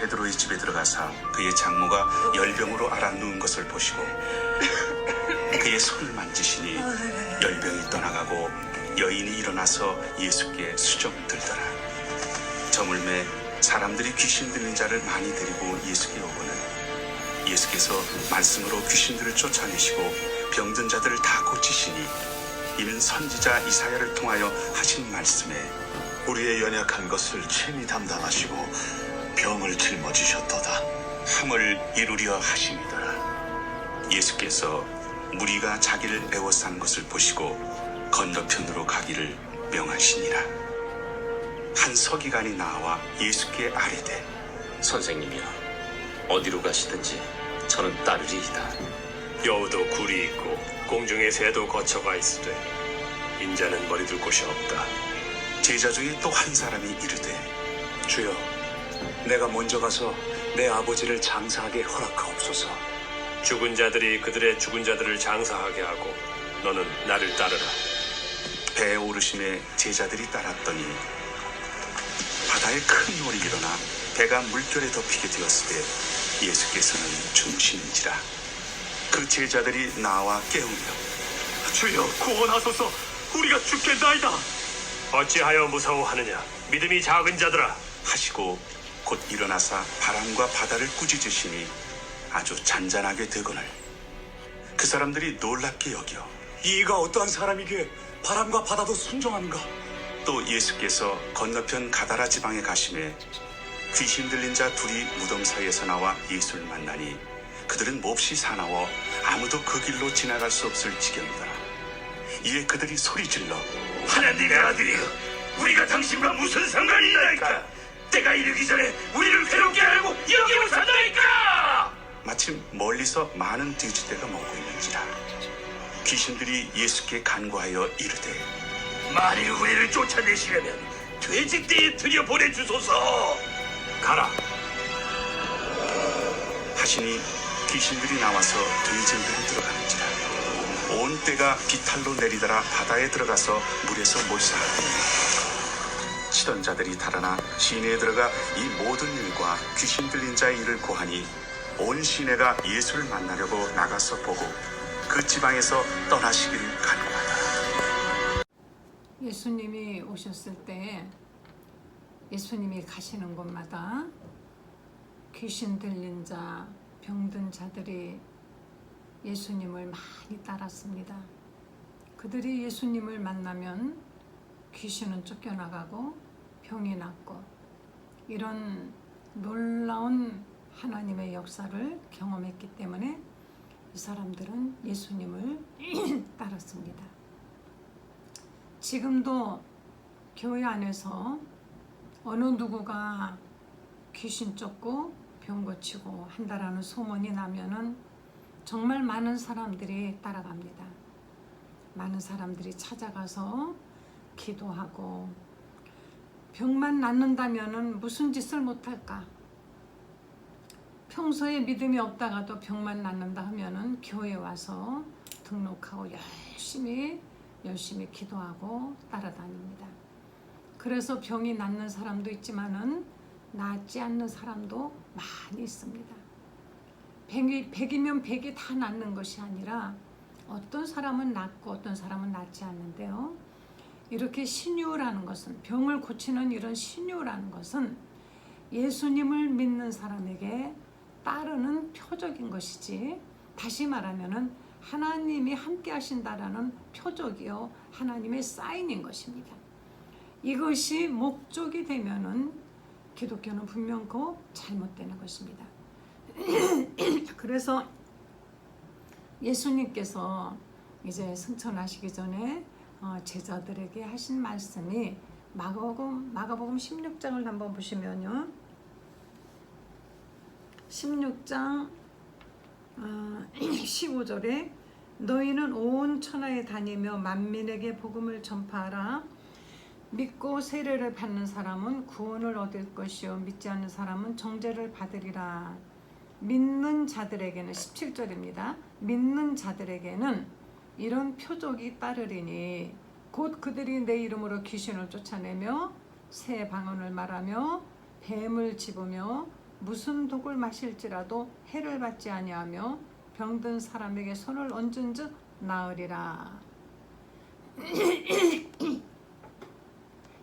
베드로의 집에 들어가사 그의 장모가 열병으로 앓아 누운 것을 보시고 그의 손을 만지시니 열병이 떠나가고 여인이 일어나서 예수께 수종들더라. 저물매 사람들이 귀신 들린 자를 많이 데리고 예수께 오거늘 예수께서 말씀으로 귀신들을 쫓아내시고 병든 자들을 다 고치시니 이는 선지자 이사야를 통하여 하신 말씀에 우리의 연약한 것을 친히 담당하시고 병을 짊어지셨도다 함을 이루려 하심이더라. 예수께서 무리가 자기를 애워싼 것을 보시고 건너편으로 가기를 명하시니라. 한 서기관이 나와 예수께 아뢰되 선생님이여, 어디로 가시든지 저는 따르리이다. 여우도 굴이 있고 공중의 새도 거처가 있으되 인자는 머리둘 곳이 없다. 제자 중에 또 한 사람이 이르되 주여, 내가 먼저 가서 내 아버지를 장사하게 허락하옵소서. 죽은 자들이 그들의 죽은 자들을 장사하게 하고 너는 나를 따르라. 배에 오르심에 제자들이 따랐더니 바다에 큰 놀이 일어나 배가 물결에 덮이게 되었을 때 예수께서는 주무시는지라. 그 제자들이 나와 깨우며 주여, 구원하소서. 우리가 죽겠나이다. 어찌하여 무서워하느냐, 믿음이 작은 자들아. 하시고 곧 일어나사 바람과 바다를 꾸짖으시니 아주 잔잔하게 되거늘 그 사람들이 놀랍게 여겨 이가 어떠한 사람이기에 바람과 바다도 순종하는가? 또 예수께서 건너편 가다라 지방에 가심에 귀신 들린 자 둘이 무덤 사이에서 나와 예수를 만나니 그들은 몹시 사나워 아무도 그 길로 지나갈 수 없을 지경이더라. 이에 그들이 소리질러 하나님의 아들이여, 우리가 당신과 무슨 상관이 있나이까? 때가 이르기 전에 우리를 괴롭게 하려고 여기로 산다니까! 마침 멀리서 많은 돼지떼가 먹고 있는지라. 귀신들이 예수께 간구하여 이르되 만일 우리를 쫓아내시려면 돼지떼에 들여보내주소서. 가라. 하시니 귀신들이 나와서 돼지들로 들어가는지라. 온 떼가 비탈로 내리더라 바다에 들어가서 물에서 몰사하더니 치던 자들이 달아나 시내에 들어가 이 모든 일과 귀신 들린 자의 일을 고하니 온 시내가 예수를 만나려고 나가서 보고 그 지방에서 떠나시기를 간구하더라. 예수님이 오셨을 때 예수님이 가시는 곳마다 귀신 들린 자, 병든 자들이 예수님을 많이 따랐습니다. 그들이 예수님을 만나면 귀신은 쫓겨나가고 병이 낫고 이런 놀라운 하나님의 역사를 경험했기 때문에 이 사람들은 예수님을 따랐습니다. 지금도 교회 안에서 어느 누구가 귀신 쫓고 병 고치고 한다라는 소문이 나면은 정말 많은 사람들이 따라갑니다. 많은 사람들이 찾아가서 기도하고 병만 낫는다면은 무슨 짓을 못할까? 평소에 믿음이 없다가도 병만 낫는다 하면은 교회에 와서 등록하고 열심히 기도하고 따라다닙니다. 그래서 병이 낫는 사람도 있지만은 낫지 않는 사람도 많이 있습니다. 100이면 100이 다 낫는 것이 아니라 어떤 사람은 낫고 어떤 사람은 낫지 않는데요. 이렇게 신유라는 것은, 병을 고치는 이런 신유라는 것은 예수님을 믿는 사람에게 따르는 표적인 것이지, 다시 말하면은 하나님이 함께 하신다라는 표적이요, 하나님의 사인인 것입니다. 이것이 목적이 되면은 기독교는 분명코 잘못되는 것입니다. 그래서 예수님께서 이제 승천하시기 전에 제자들에게 하신 말씀이 마가복음 16장을 한번 보시면요, 16장 15절에 너희는 온 천하에 다니며 만민에게 복음을 전파하라. 믿고 세례를 받는 사람은 구원을 얻을 것이요 믿지 않는 사람은 정죄를 받으리라. 믿는 자들에게는, 17절입니다. 믿는 자들에게는 이런 표적이 따르리니 곧 그들이 내 이름으로 귀신을 쫓아내며 새 방언을 말하며 뱀을 집으며 무슨 독을 마실지라도 해를 받지 아니하며 병든 사람에게 손을 얹은즉 나으리라.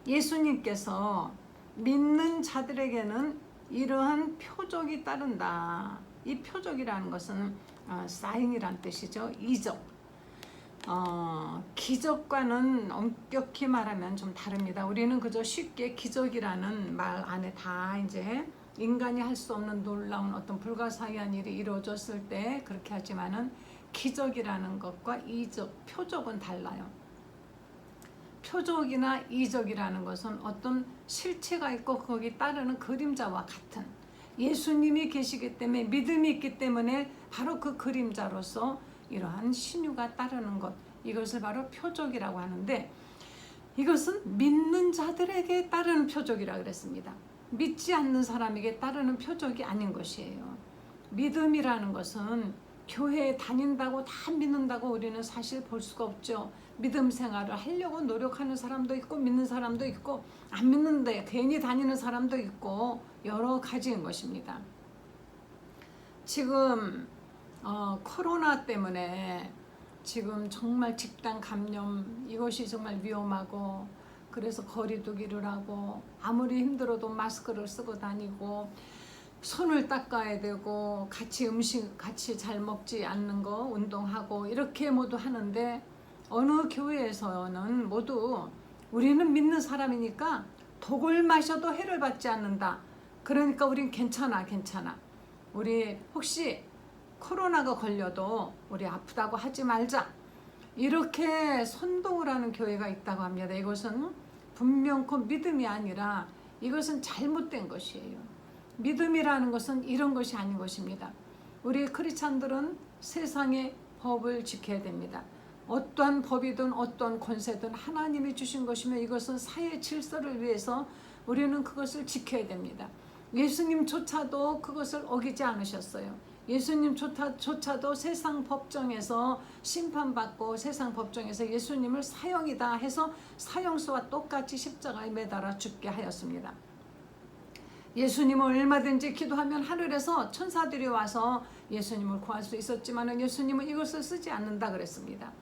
예수님께서 믿는 자들에게는 이러한 표적이 따른다. 이 표적이라는 것은 사인이란 뜻이죠. 이적. 기적과는 엄격히 말하면 좀 다릅니다. 우리는 그저 쉽게 기적이라는 말 안에 다 이제 인간이 할 수 없는 놀라운 어떤 불가사의한 일이 이루어졌을 때 그렇게 하지만은 기적이라는 것과 이적, 표적은 달라요. 표적이나 이적이라는 것은 어떤 실체가 있고 거기 따르는 그림자와 같은, 예수님이 계시기 때문에 믿음이 있기 때문에 바로 그 그림자로서 이러한 신유가 따르는 것, 이것을 바로 표적이라고 하는데, 이것은 믿는 자들에게 따르는 표적이라고 그랬습니다. 믿지 않는 사람에게 따르는 표적이 아닌 것이에요. 믿음이라는 것은 교회에 다닌다고 다 믿는다고 우리는 사실 볼 수가 없죠. 믿음 생활을 하려고 노력하는 사람도 있고 믿는 사람도 있고 안 믿는데 괜히 다니는 사람도 있고 여러 가지인 것입니다. 지금 코로나 때문에 지금 정말 집단 감염, 이것이 정말 위험하고, 그래서 거리두기를 하고 아무리 힘들어도 마스크를 쓰고 다니고 손을 닦아야 되고 같이 음식 같이 잘 먹지 않는 거 운동하고 이렇게 모두 하는데, 어느 교회에서는 모두 우리는 믿는 사람이니까 독을 마셔도 해를 받지 않는다. 그러니까 우린 괜찮아. 우리 혹시 코로나가 걸려도 우리 아프다고 하지 말자. 이렇게 선동을 하는 교회가 있다고 합니다. 이것은 분명코 믿음이 아니라 이것은 잘못된 것이에요. 믿음이라는 것은 이런 것이 아닌 것입니다. 우리 크리스찬들은 세상의 법을 지켜야 됩니다. 어떠한 법이든 어떠한 권세든 하나님이 주신 것이며 이것은 사회 질서를 위해서 우리는 그것을 지켜야 됩니다. 예수님조차도 그것을 어기지 않으셨어요. 예수님조차도 세상 법정에서 심판받고 세상 법정에서 예수님을 사형이다 해서 사형수와 똑같이 십자가에 매달아 죽게 하였습니다. 예수님은 얼마든지 기도하면 하늘에서 천사들이 와서 예수님을 구할 수 있었지만 예수님은 이것을 쓰지 않는다 그랬습니다.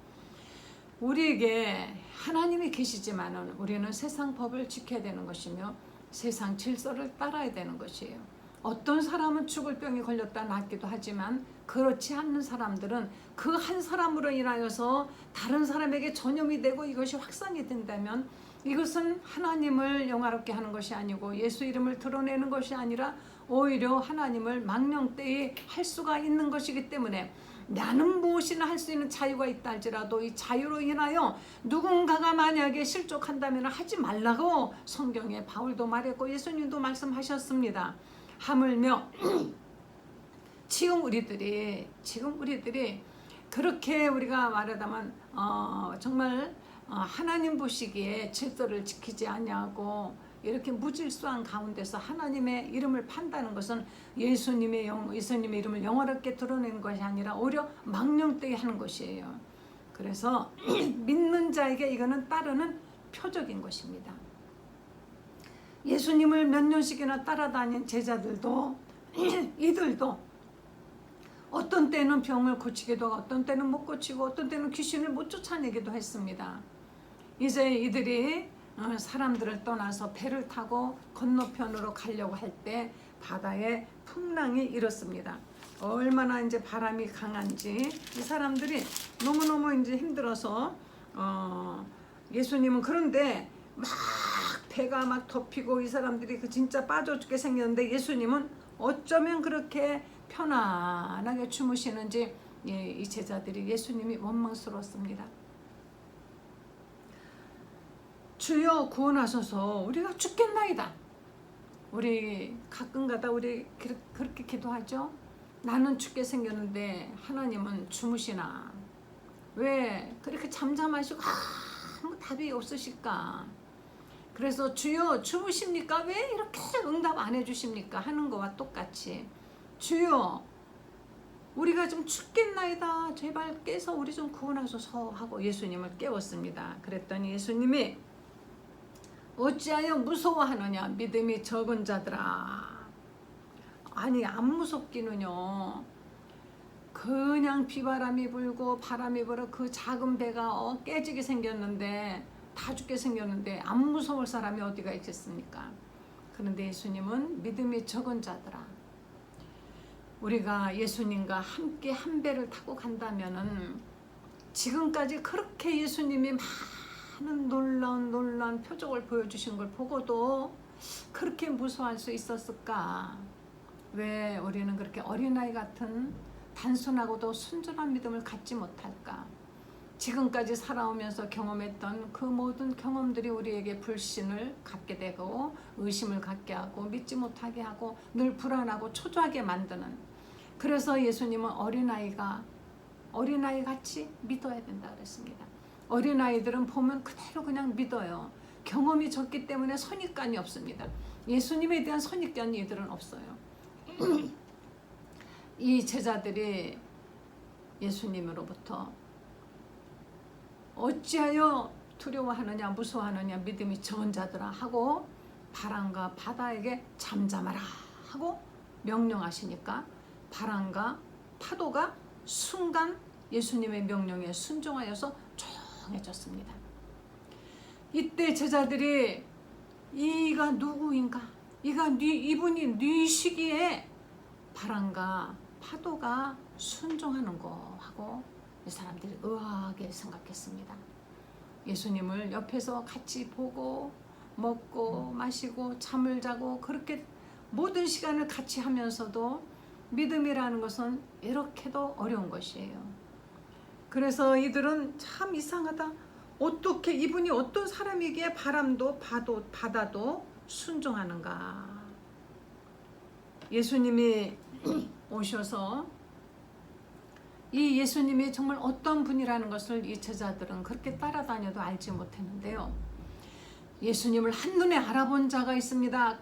우리에게 하나님이 계시지만 우리는 세상 법을 지켜야 되는 것이며 세상 질서를 따라야 되는 것이에요. 어떤 사람은 죽을 병이 걸렸다 낫기도 하지만 그렇지 않는 사람들은 그 한 사람으로 인하여서 다른 사람에게 전염이 되고 이것이 확산이 된다면 이것은 하나님을 영화롭게 하는 것이 아니고 예수 이름을 드러내는 것이 아니라 오히려 하나님을 망령되이 할 수가 있는 것이기 때문에 나는 무엇이나 할 수 있는 자유가 있다 할지라도 이 자유로 인하여 누군가가 만약에 실족한다면 하지 말라고 성경에 바울도 말했고 예수님도 말씀하셨습니다. 하물며 지금 우리들이 그렇게 우리가 말하자면 정말 하나님 보시기에 질서를 지키지 아니하고 이렇게 무질서한 가운데서 하나님의 이름을 판다는 것은 예수님의 이름을 영화롭게 드러내는 것이 아니라 오히려 망령되게 하는 것이에요. 그래서 믿는 자에게 이거는 따르는 표적인 것입니다. 예수님을 몇 년씩이나 따라다닌 제자들도 이들도 어떤 때는 병을 고치기도 하고 어떤 때는 못 고치고 어떤 때는 귀신을 못 쫓아내기도 했습니다. 이제 이들이 사람들을 떠나서 배를 타고 건너편으로 가려고 할 때 바다에 풍랑이 일었습니다. 얼마나 이제 바람이 강한지 이 사람들이 너무너무 이제 힘들어서 예수님은 그런데 막 배가 막 덮이고 이 사람들이 그 진짜 빠져 죽게 생겼는데 예수님은 어쩌면 그렇게 편안하게 주무시는지 이 제자들이 예수님이 원망스러웠습니다. 주여 구원하소서 우리가 죽겠나이다. 우리 가끔가다 우리 그렇게 기도하죠. 나는 죽게 생겼는데 하나님은 주무시나. 왜 그렇게 잠잠하시고 아무 답이 없으실까. 그래서 주여 주무십니까? 왜 이렇게 응답 안 해주십니까? 하는 거와 똑같이 주여 우리가 좀 죽겠나이다. 제발 깨서 우리 좀 구원하소서 하고 예수님을 깨웠습니다. 그랬더니 예수님이 어찌하여 무서워하느냐 믿음이 적은 자들아. 아니 안 무섭기는요. 그냥 비바람이 불고 바람이 불어 그 작은 배가 깨지게 생겼는데 다 죽게 생겼는데 안 무서울 사람이 어디가 있겠습니까? 그런데 예수님은 믿음이 적은 자들아, 우리가 예수님과 함께 한 배를 타고 간다면은 지금까지 그렇게 예수님이 많은 놀라운 표적을 보여주신 걸 보고도 그렇게 무서워할 수 있었을까? 왜 우리는 그렇게 어린아이 같은 단순하고도 순전한 믿음을 갖지 못할까? 지금까지 살아오면서 경험했던 그 모든 경험들이 우리에게 불신을 갖게 되고 의심을 갖게 하고 믿지 못하게 하고 늘 불안하고 초조하게 만드는, 그래서 예수님은 어린아이 같이 믿어야 된다 그랬습니다. 어린아이들은 보면 그대로 그냥 믿어요. 경험이 적기 때문에 선입관이 없습니다. 예수님에 대한 선입관이 이들은 없어요. 이 제자들이 예수님으로부터 어찌하여 두려워하느냐 무서워하느냐 믿음이 적은 자들아 하고 바람과 바다에게 잠잠하라 하고 명령하시니까 바람과 파도가 순간 예수님의 명령에 순종하여서 조용해졌습니다. 이때 제자들이 이가 누구인가? 이분이 네 시기에 바람과 파도가 순종하는 거 하고 이 사람들이 의아하게 생각했습니다. 예수님을 옆에서 같이 보고 먹고 마시고 잠을 자고 그렇게 모든 시간을 같이 하면서도 믿음이라는 것은 이렇게도 어려운 것이에요. 그래서 이들은 참 이상하다. 어떻게 이분이 어떤 사람이기에 바람도 바다도 순종하는가? 예수님이 오셔서 이 예수님이 정말 어떤 분이라는 것을 이 제자들은 그렇게 따라다녀도 알지 못했는데요. 예수님을 한눈에 알아본 자가 있습니다.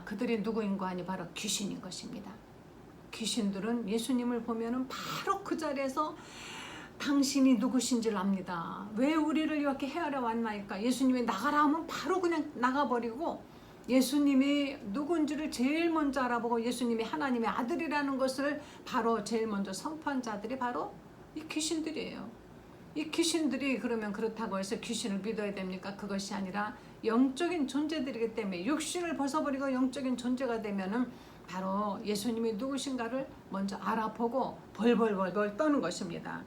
그들이 누구인가 하니 바로 귀신인 것입니다. 귀신들은 예수님을 보면은 바로 그 자리에서 당신이 누구신지를 압니다. 왜 우리를 이렇게 헤아려 왔나이까? 예수님이 나가라 하면 바로 그냥 나가버리고 예수님이 누군지를 제일 먼저 알아보고 예수님이 하나님의 아들이라는 것을 바로 제일 먼저 선포한 자들이 바로 이 귀신들이에요. 이 귀신들이 그러면 그렇다고 해서 귀신을 믿어야 됩니까? 그것이 아니라 영적인 존재들이기 때문에 육신을 벗어버리고 영적인 존재가 되면은 바로 예수님이 누구신가를 먼저 알아보고 벌벌벌 떠는 것입니다.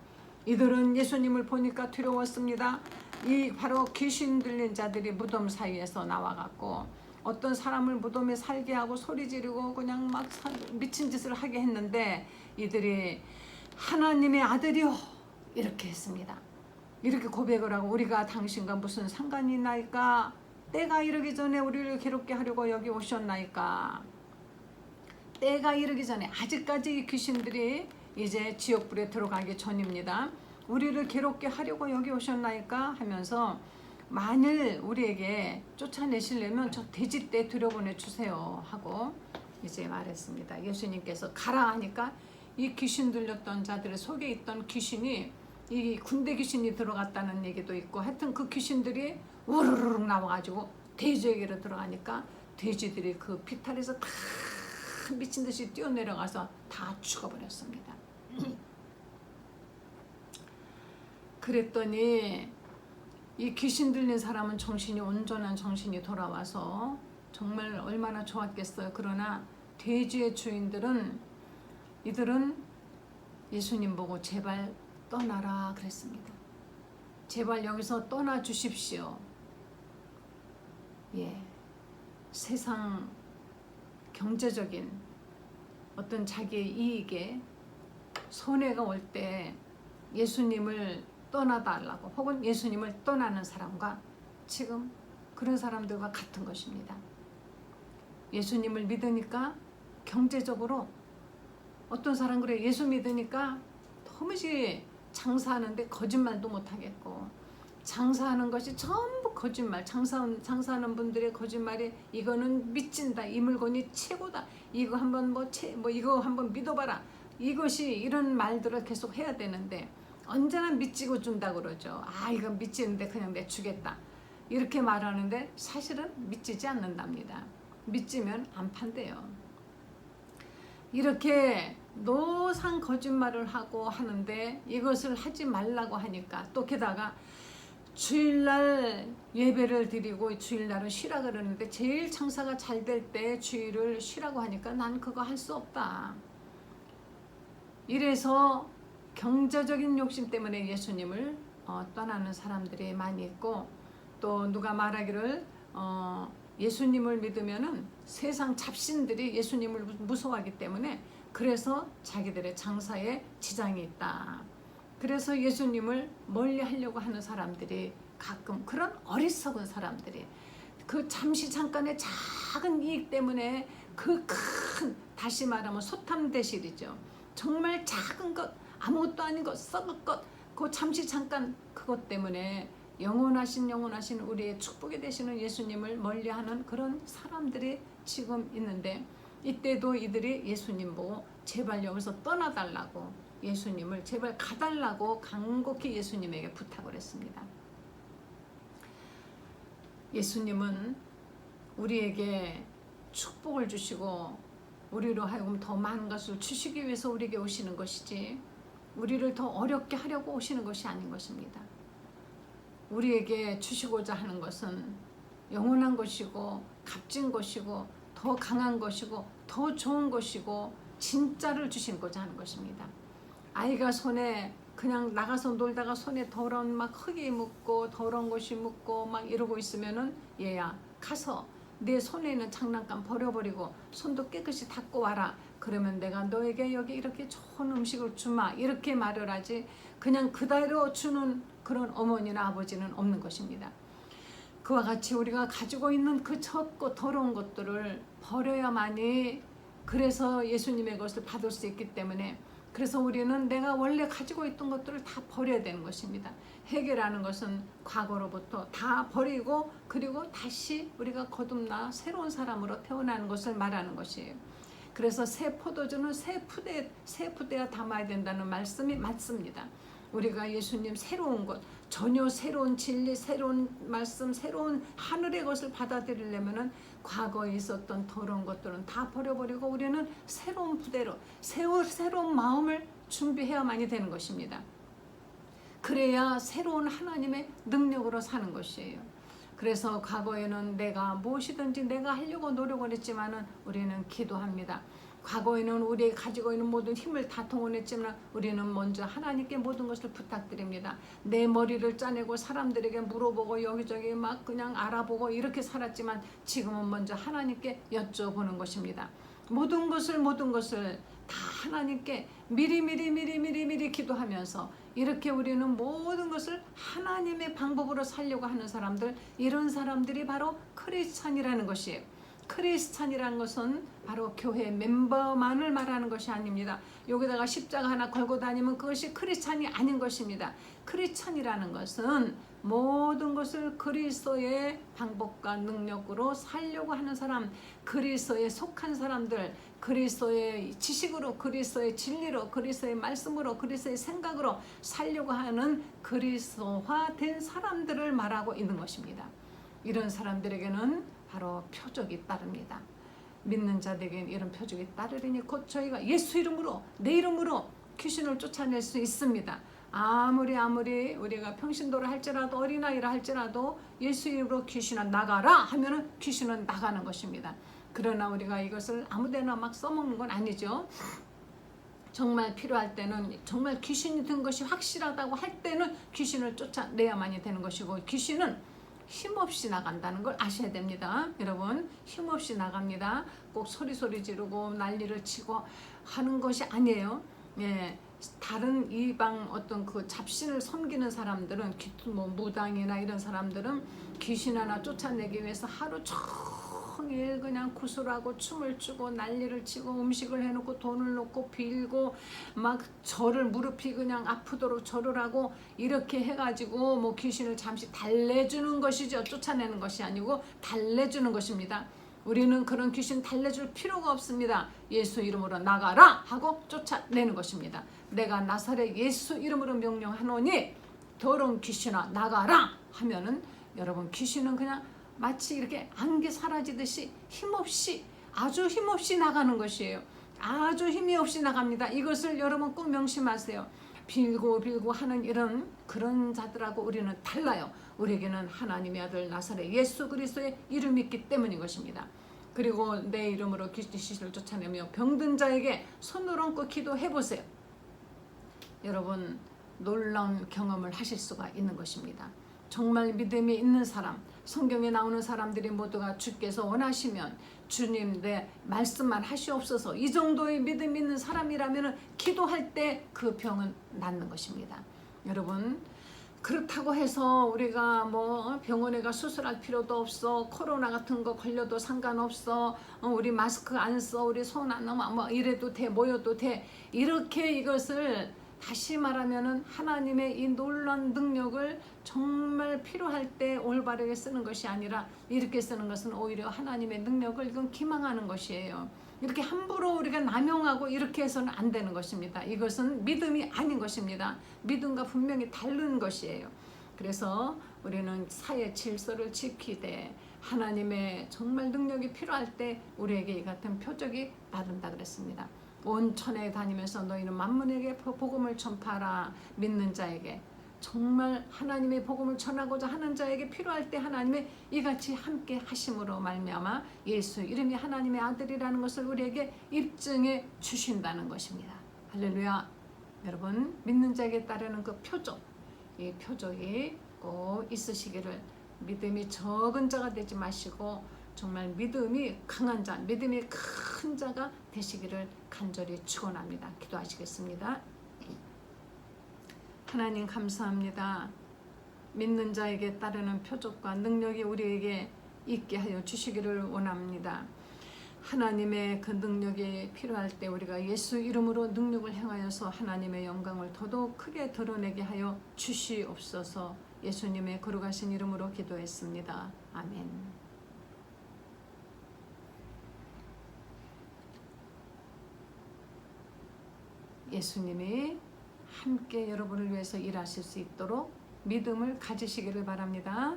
이들은 예수님을 보니까 두려웠습니다. 이 바로 귀신 들린 자들이 무덤 사이에서 나와갖고 어떤 사람을 무덤에 살게 하고 소리 지르고 그냥 막 미친 짓을 하게 했는데 이들이 하나님의 아들이요 이렇게 했습니다. 이렇게 고백을 하고 우리가 당신과 무슨 상관이 있나이까? 때가 이르기 전에 우리를 괴롭게 하려고 여기 오셨나이까? 때가 이르기 전에 아직까지 이 귀신들이 이제 지옥불에 들어가기 전입니다. 우리를 괴롭게 하려고 여기 오셨나이까? 하면서 만일 우리에게 쫓아내시려면 저 돼지떼 들여보내 주세요 하고 이제 말했습니다. 예수님께서 가라 하니까 이 귀신 들렸던 자들의 속에 있던 귀신이 이 군대 귀신이 들어갔다는 얘기도 있고 하여튼 그 귀신들이 우르르 나와가지고 돼지에게로 들어가니까 돼지들이 그 비탈에서 다 미친 듯이 뛰어내려가서 다 죽어버렸습니다. 그랬더니 이 귀신 들린 사람은 정신이 온전한 정신이 돌아와서 정말 얼마나 좋았겠어요. 그러나 돼지의 주인들은 이들은 예수님 보고 제발 떠나라 그랬습니다. 제발 여기서 떠나 주십시오. 예, 세상 경제적인 어떤 자기의 이익에 손해가 올 때 예수님을 떠나달라고 혹은 예수님을 떠나는 사람과 지금 그런 사람들과 같은 것입니다. 예수님을 믿으니까 경제적으로 어떤 사람 그래 예수 믿으니까 도무지 장사하는데 거짓말도 못하겠고 장사하는 것이 전부 거짓말, 장사하는 분들의 거짓말이 이거는 미친다, 이 물건이 최고다, 이거 한번 이거 한번 믿어봐라, 이것이 이런 말들을 계속 해야 되는데 언제나 미치고 준다 그러죠. 아 이건 미치는데 그냥 내주겠다 이렇게 말하는데 사실은 미치지 않는답니다. 미치면 안 판대요. 이렇게 노상 거짓말을 하고 하는데 이것을 하지 말라고 하니까 또 게다가 주일날 예배를 드리고 주일날은 쉬라 그러는데 제일 장사가 잘 될 때 주일을 쉬라고 하니까 난 그거 할 수 없다. 이래서 경제적인 욕심 때문에 예수님을 떠나는 사람들이 많이 있고 또 누가 말하기를 예수님을 믿으면은 세상 잡신들이 예수님을 무서워하기 때문에 그래서 자기들의 장사에 지장이 있다. 그래서 예수님을 멀리 하려고 하는 사람들이 가끔 그런 어리석은 사람들이 그 잠시 잠깐의 작은 이익 때문에 그 큰 다시 말하면 소탐대실이죠. 정말 작은 것 아무것도 아닌 것 썩을 것 그 잠시 잠깐 그것 때문에 영원하신 우리의 축복이 되시는 예수님을 멀리하는 그런 사람들이 지금 있는데 이때도 이들이 예수님 보고 제발 여기서 떠나달라고 예수님을 제발 가달라고 간곡히 예수님에게 부탁을 했습니다. 예수님은 우리에게 축복을 주시고 우리로 하여금 더 많은 것을 주시기 위해서 우리에게 오시는 것이지 우리를 더 어렵게 하려고 오시는 것이 아닌 것입니다. 우리에게 주시고자 하는 것은 영원한 것이고 값진 것이고 더 강한 것이고 더 좋은 것이고 진짜를 주시고자 하는 것입니다. 아이가 손에 그냥 나가서 놀다가 손에 더러운 막 흙이 묻고 더러운 것이 묻고 막 이러고 있으면은 얘야 가서 내 손에 있는 장난감 버려버리고 손도 깨끗이 닦고 와라. 그러면 내가 너에게 여기 이렇게 좋은 음식을 주마 이렇게 말을 하지 그냥 그대로 주는 그런 어머니나 아버지는 없는 것입니다. 그와 같이 우리가 가지고 있는 그 적고 더러운 것들을 버려야만이 그래서 예수님의 것을 받을 수 있기 때문에 그래서 우리는 내가 원래 가지고 있던 것들을 다 버려야 되는 것입니다. 회개라는 것은 과거로부터 다 버리고 그리고 다시 우리가 거듭나 새로운 사람으로 태어나는 것을 말하는 것이에요. 그래서 새 포도주는 새 푸대에 담아야 된다는 말씀이 맞습니다. 우리가 예수님 새로운 것, 전혀 새로운 진리, 새로운 말씀, 새로운 하늘의 것을 받아들이려면은 과거에 있었던 더러운 것들은 다 버려버리고 우리는 새로운 부대로 새로운 마음을 준비해야만이 되는 것입니다. 그래야 새로운 하나님의 능력으로 사는 것이에요. 그래서 과거에는 내가 무엇이든지 내가 하려고 노력을 했지만은 우리는 기도합니다. 과거에는 우리 가지고 있는 모든 힘을 다 동원했지만 우리는 먼저 하나님께 모든 것을 부탁드립니다. 내 머리를 짜내고 사람들에게 물어보고 여기저기 막 그냥 알아보고 이렇게 살았지만 지금은 먼저 하나님께 여쭤보는 것입니다. 모든 것을 다 하나님께 미리 기도하면서 이렇게 우리는 모든 것을 하나님의 방법으로 살려고 하는 사람들, 이런 사람들이 바로 크리스찬이라는 것이에요. 크리스찬이라는 것은 바로 교회 멤버만을 말하는 것이 아닙니다. 여기다가 십자가 하나 걸고 다니면 그것이 크리스찬이 아닌 것입니다. 크리스찬이라는 것은 모든 것을 그리스도의 방법과 능력으로 살려고 하는 사람, 그리스도에 속한 사람들, 그리스도의 지식으로, 그리스도의 진리로, 그리스도의 말씀으로, 그리스도의 생각으로 살려고 하는 그리스도화된 사람들을 말하고 있는 것입니다. 이런 사람들에게는 바로 표적이 따릅니다. 믿는 자들에게는 이런 표적이 따르리니 곧 저희가 예수 이름으로, 내 이름으로 귀신을 쫓아낼 수 있습니다. 아무리 우리가 평신도를 할지라도 어린아이라 할지라도 예수 이름으로 귀신아 나가라 하면은 귀신은 나가는 것입니다. 그러나 우리가 이것을 아무데나 막 써먹는 건 아니죠. 정말 필요할 때는, 정말 귀신이 든 것이 확실하다고 할 때는 귀신을 쫓아내야만이 되는 것이고, 귀신은 힘없이 나간다는 걸 아셔야 됩니다. 여러분, 힘없이 나갑니다. 꼭 소리 지르고 난리를 치고 하는 것이 아니에요. 예, 다른 이방 어떤 그 잡신을 섬기는 사람들은, 뭐 무당이나 이런 사람들은 귀신 하나 쫓아내기 위해서 하루 종일 그냥 구슬하고 춤을 추고 난리를 치고 음식을 해놓고 돈을 놓고 빌고 막 절을 무릎이 그냥 아프도록 절을 하고 이렇게 해가지고 뭐 귀신을 잠시 달래주는 것이죠. 쫓아내는 것이 아니고 달래주는 것입니다. 우리는 그런 귀신 달래줄 필요가 없습니다. 예수 이름으로 나가라 하고 쫓아내는 것입니다. 내가 나사렛 예수 이름으로 명령하노니 더러운 귀신아 나가라 하면은 여러분, 귀신은 그냥 마치 이렇게 안개 사라지듯이 힘없이, 아주 힘없이 나가는 것이에요. 아주 힘이 없이 나갑니다. 이것을 여러분 꼭 명심하세요. 빌고 하는 이런 그런 자들하고 우리는 달라요. 우리에게는 하나님의 아들 나사렛 예수 그리스도의 이름이 있기 때문인 것입니다. 그리고 내 이름으로 귀신을 쫓아내며 병든 자에게 손을 얹고 기도해 보세요. 여러분 놀라운 경험을 하실 수가 있는 것입니다. 정말 믿음이 있는 사람, 성경에 나오는 사람들이 모두가 주께서 원하시면 주님 내 말씀만 하시옵소서, 이 정도의 믿음이 있는 사람이라면 기도할 때 그 병은 낫는 것입니다. 여러분 그렇다고 해서 우리가 뭐 병원에 가 수술할 필요도 없어, 코로나 같은 거 걸려도 상관없어, 우리 마스크 안 써, 우리 손 안 넘어, 뭐 이래도 돼, 모여도 돼, 이렇게 이것을 다시 말하면은 하나님의 이 놀라운 능력을 정말 필요할 때 올바르게 쓰는 것이 아니라 이렇게 쓰는 것은 오히려 하나님의 능력을 이건 기망하는 것이에요. 이렇게 함부로 우리가 남용하고 이렇게 해서는 안 되는 것입니다. 이것은 믿음이 아닌 것입니다. 믿음과 분명히 다른 것이에요. 그래서 우리는 사회 질서를 지키되 하나님의 정말 능력이 필요할 때 우리에게 이 같은 표적이 나른다 그랬습니다. 온 천하에 다니면서 너희는 만민에게 복음을 전파하라. 믿는 자에게 정말 하나님의 복음을 전하고자 하는 자에게 필요할 때 하나님의 이같이 함께 하심으로 말미암아 예수 이름이 하나님의 아들이라는 것을 우리에게 입증해 주신다는 것입니다. 할렐루야. 여러분 믿는 자에게 따르는 그 표적, 이 표적이 꼭 있으시기를, 믿음이 적은 자가 되지 마시고 정말 믿음이 강한 자, 믿음이 큰 자가 되시기를 간절히 축원합니다. 기도하시겠습니다. 하나님 감사합니다. 믿는 자에게 따르는 표적과 능력이 우리에게 있게 하여 주시기를 원합니다. 하나님의 그 능력이 필요할 때 우리가 예수 이름으로 능력을 행하여서 하나님의 영광을 더더욱 크게 드러내게 하여 주시옵소서. 예수님의 거룩하신 이름으로 기도했습니다. 아멘. 예수님이 함께 여러분을 위해서 일하실 수 있도록 믿음을 가지시기를 바랍니다.